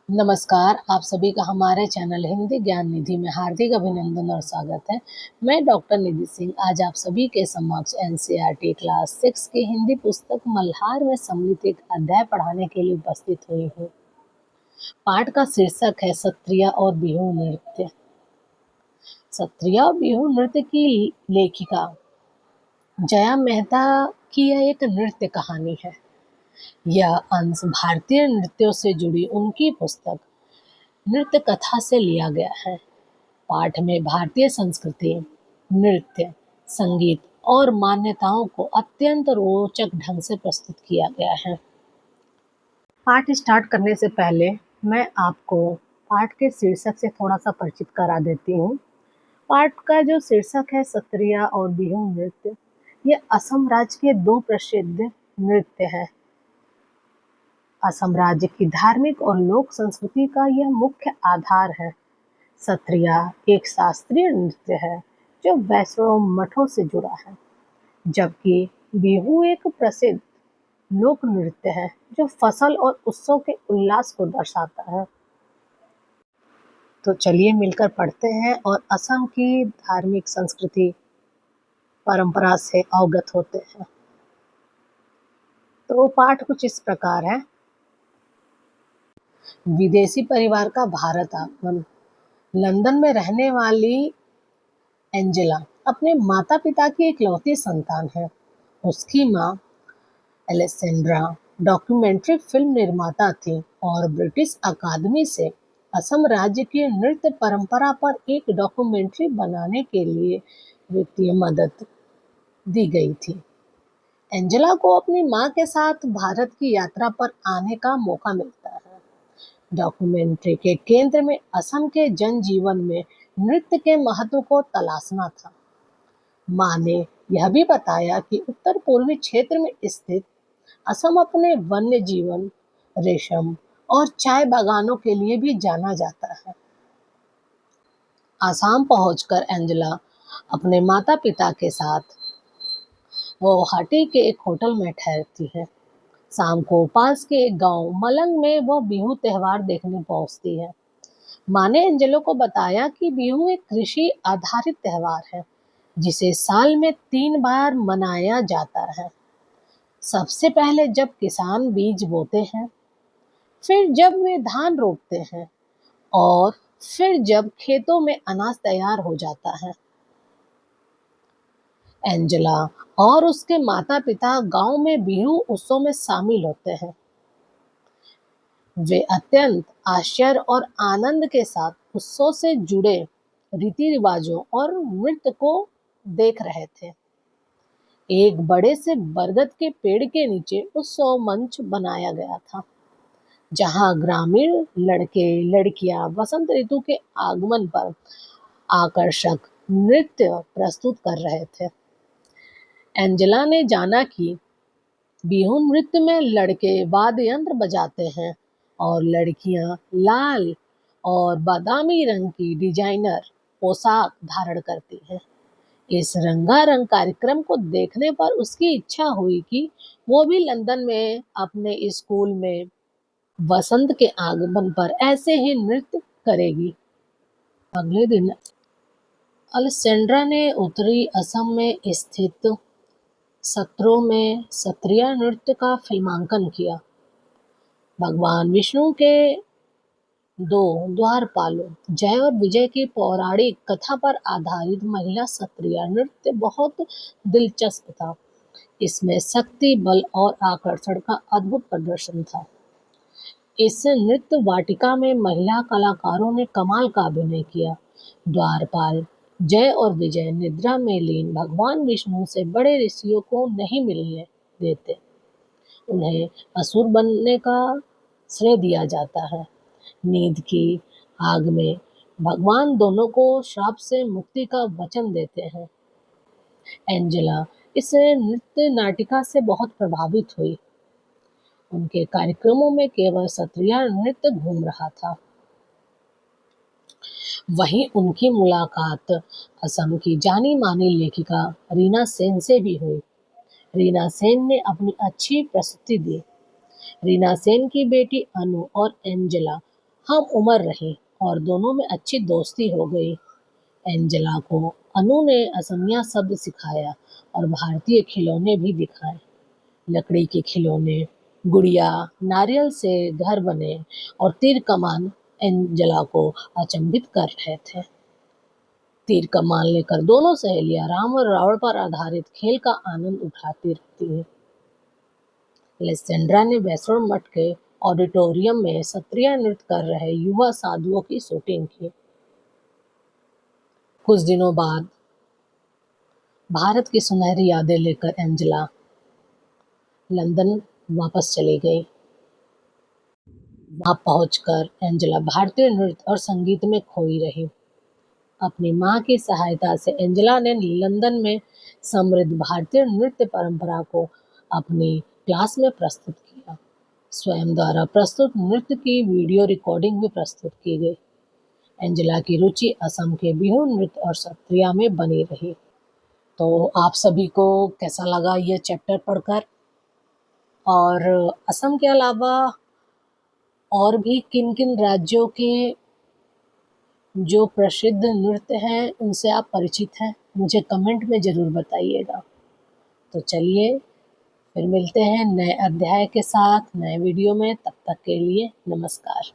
नमस्कार, आप सभी का हमारे चैनल हिंदी ज्ञान निधि में हार्दिक अभिनंदन और स्वागत है। मैं डॉक्टर निधि सिंह आज आप सभी के समक्ष एनसीईआरटी क्लास 6 की हिंदी पुस्तक मल्हार में सम्मिलित एक अध्याय पढ़ाने के लिए उपस्थित हुई हूँ। पाठ का शीर्षक है सत्रिया और बिहू नृत्य। सत्रिया और बिहू नृत्य की लेखिका जया मेहता की यह एक नृत्य कहानी है। यह अंश भारतीय नृत्यों से जुड़ी उनकी पुस्तक नृत्य कथा से लिया गया है। पाठ में भारतीय संस्कृति, नृत्य, संगीत और मान्यताओं को अत्यंत रोचक ढंग से प्रस्तुत किया गया है। पाठ स्टार्ट करने से पहले मैं आपको पाठ के शीर्षक से थोड़ा सा परिचित करा देती हूँ। पाठ का जो शीर्षक है सत्रिया और बिहू नृत्य, ये असम राज्य के दो प्रसिद्ध नृत्य है। असम राज्य की धार्मिक और लोक संस्कृति का यह मुख्य आधार है। सत्रिया एक शास्त्रीय नृत्य है जो वैष्णव मठों से जुड़ा है, जबकि बिहू एक प्रसिद्ध लोक नृत्य है जो फसल और उत्सव के उल्लास को दर्शाता है। तो चलिए मिलकर पढ़ते हैं और असम की धार्मिक संस्कृति परंपरा से अवगत होते हैं। तो पाठ कुछ इस प्रकार है। विदेशी परिवार का भारत आगमन। लंदन में रहने वाली एंजेला अपने माता पिता की इकलौती संतान है। उसकी माँ एलेसेंड्रा डॉक्यूमेंट्री फिल्म निर्माता थी और ब्रिटिश अकादमी से असम राज्य की नृत्य परंपरा पर एक डॉक्यूमेंट्री बनाने के लिए वित्तीय मदद दी गई थी। एंजेला को अपनी माँ के साथ भारत की यात्रा पर आने का मौका मिलता है। डॉक्यूमेंट्री के केंद्र में असम के जनजीवन में नृत्य के महत्व को तलाशना था। माँ ने यह भी बताया कि उत्तर पूर्वी क्षेत्र में स्थित असम अपने वन्य जीवन, रेशम और चाय बागानों के लिए भी जाना जाता है। आसाम पहुंचकर एंजेला अपने माता पिता के साथ गुवाहाटी के एक होटल में ठहरती है। शाम को पास के एक गांव मलंग में वह बिहू त्योहार देखने पहुंचती है। माँ ने एंजेलो को बताया कि बिहू एक कृषि आधारित त्योहार है जिसे साल में 3 बार मनाया जाता है। सबसे पहले जब किसान बीज बोते हैं, फिर जब वे धान रोपते हैं और फिर जब खेतों में अनाज तैयार हो जाता है। एंजेला और उसके माता पिता गांव में बिहू उत्सव में शामिल होते हैं। वे अत्यंत आश्चर्य और आनंद के साथ उत्सव से जुड़े रीति रिवाजों और नृत्य को देख रहे थे। एक बड़े से बरगद के पेड़ के नीचे उत्सव मंच बनाया गया था, जहां ग्रामीण लड़के लड़कियां वसंत ऋतु के आगमन पर आकर्षक नृत्य प्रस्तुत कर रहे थे। एंजेला ने जाना कि बिहू नृत्य में लड़के वाद्य यंत्र बजाते हैं और लड़कियां लाल और बादामी रंग की डिजाइनर पोशाक धारण करती हैं। इस रंगारंग कार्यक्रम को देखने पर उसकी इच्छा हुई कि वो भी लंदन में अपने स्कूल में वसंत के आगमन पर ऐसे ही नृत्य करेगी। अगले दिन अलेसेंड्रा ने उत्तरी असम में स्थित सत्रों में सत्रिया नृत्य का फिल्मांकन किया। भगवान विष्णु के दो द्वारपालों जय और विजय की पौराणिक कथा पर आधारित महिला सत्रिया नृत्य बहुत दिलचस्प था। इसमें शक्ति, बल और आकर्षण का अद्भुत प्रदर्शन था। इस नृत्य वाटिका में महिला कलाकारों ने कमाल का अभिनय किया। द्वारपाल जय और विजय निद्रा में लीन भगवान विष्णु से बड़े ऋषियों को नहीं मिलने देते। उन्हें असुर बनने का श्रेय दिया जाता है। नींद की आग में भगवान दोनों को श्राप से मुक्ति का वचन देते हैं। एंजेला इस नृत्य नाटिका से बहुत प्रभावित हुई। उनके कार्यक्रमों में केवल सत्रिया नृत्य घूम रहा था। वहीं उनकी मुलाकात असम की जानी मानी लेखिका रीना सेन से भी हुई। रीना सेन ने अपनी अच्छी प्रस्तुति दी। रीना सेन की बेटी अनु और एंजेला हम उम्र रही और दोनों में अच्छी दोस्ती हो गई। एंजेला को अनु ने असमिया शब्द सिखाया और भारतीय खिलौने भी दिखाए। लकड़ी के खिलौने, गुड़िया, नारियल से घर बने और तीर कमान एंजेला को अचंभित कर रहे थे। तीर कमान लेकर दोनों सहेलियां राम और रावण पर आधारित खेल का आनंद उठाती रहती हैं। लेसेंड्रा ने वैष्णव मठ के ऑडिटोरियम में सत्रिया नृत्य कर रहे युवा साधुओं की शूटिंग की। कुछ दिनों बाद भारत की सुनहरी यादें लेकर एंजेला लंदन वापस चली गई। वहां पहुंचकर एंजेला भारतीय नृत्य और संगीत में खोई रही। अपनी मां की सहायता से एंजेला ने लंदन में समृद्ध भारतीय नृत्य परंपरा को अपनी क्लास में प्रस्तुत किया। स्वयं द्वारा प्रस्तुत नृत्य की वीडियो रिकॉर्डिंग भी प्रस्तुत की गई। एंजेला की रुचि असम के बिहू नृत्य और सत्रिया में बनी रही। तो आप सभी को कैसा लगा ये चैप्टर पढ़कर, और असम के अलावा और भी किन किन राज्यों के जो प्रसिद्ध नृत्य हैं उनसे आप परिचित हैं, मुझे कमेंट में ज़रूर बताइएगा। तो चलिए फिर मिलते हैं नए अध्याय के साथ नए वीडियो में, तब तक के लिए नमस्कार।